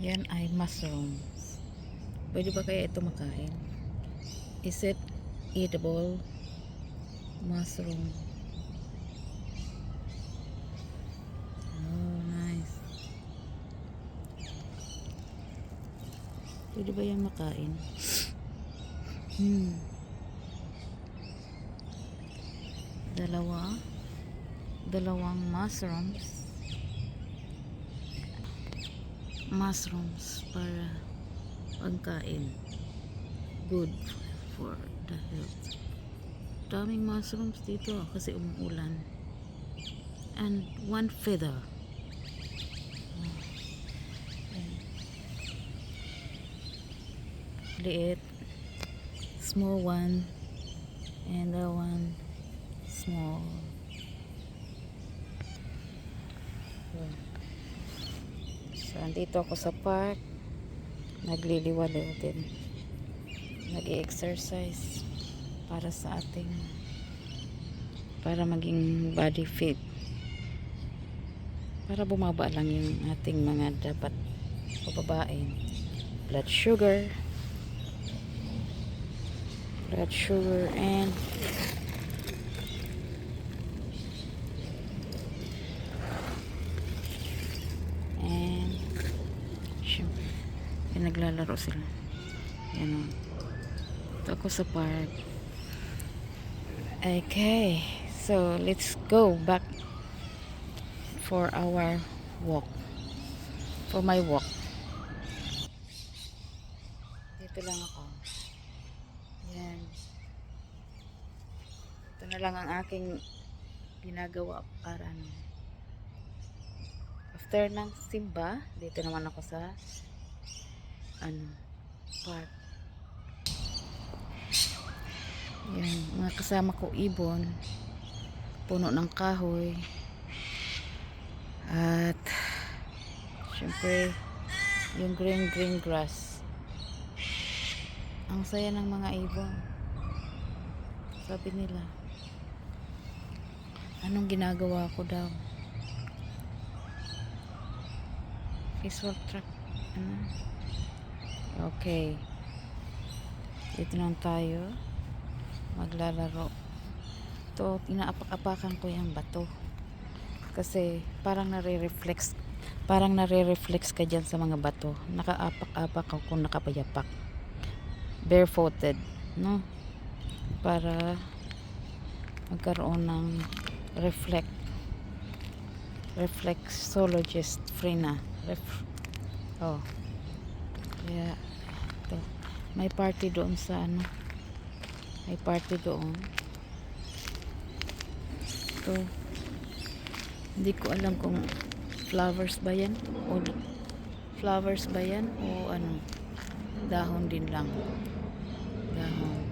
Yan ay mushrooms. Pwede ba kaya ito makain? Is it edible? Mushroom. Oh, nice. Pwede ba yan makain? Dalawang mushrooms para pagkain, good for the health. Daming mushrooms dito kasi umuulan. And one feather, liit, small one, and the one small. So, andito ako sa park. Nagliliwaliw din. Nag-i-exercise para maging body fit. Para bumaba lang yung ating mga dapat pababain. Blood sugar and syempre, naglalaro sila. Yan o. Ito ako sa park. Okay. So, let's go back for our walk. For my walk. Dito lang ako. Yan. Ito na lang ang aking ginagawa para after ng simba, dito naman ako sa park. Yan, mga kasama ko ibon, puno ng kahoy, at syempre yung green grass. Ang saya ng mga ibon. Sabi nila, anong ginagawa ko daw? Visual track. Okay. Dito lang tayo maglalaro. Ito, inaapak-apakan ko yung bato. Kasi parang nare-reflex ka dyan sa mga bato. Nakaapak-apak ako kung nakapayapak. Barefooted, no? Para magkaroon ng reflexologist free na. Kaya ito, may party doon sa may party doon. Ito, hindi ko alam kung flowers ba yan o dahon din lang, dahon.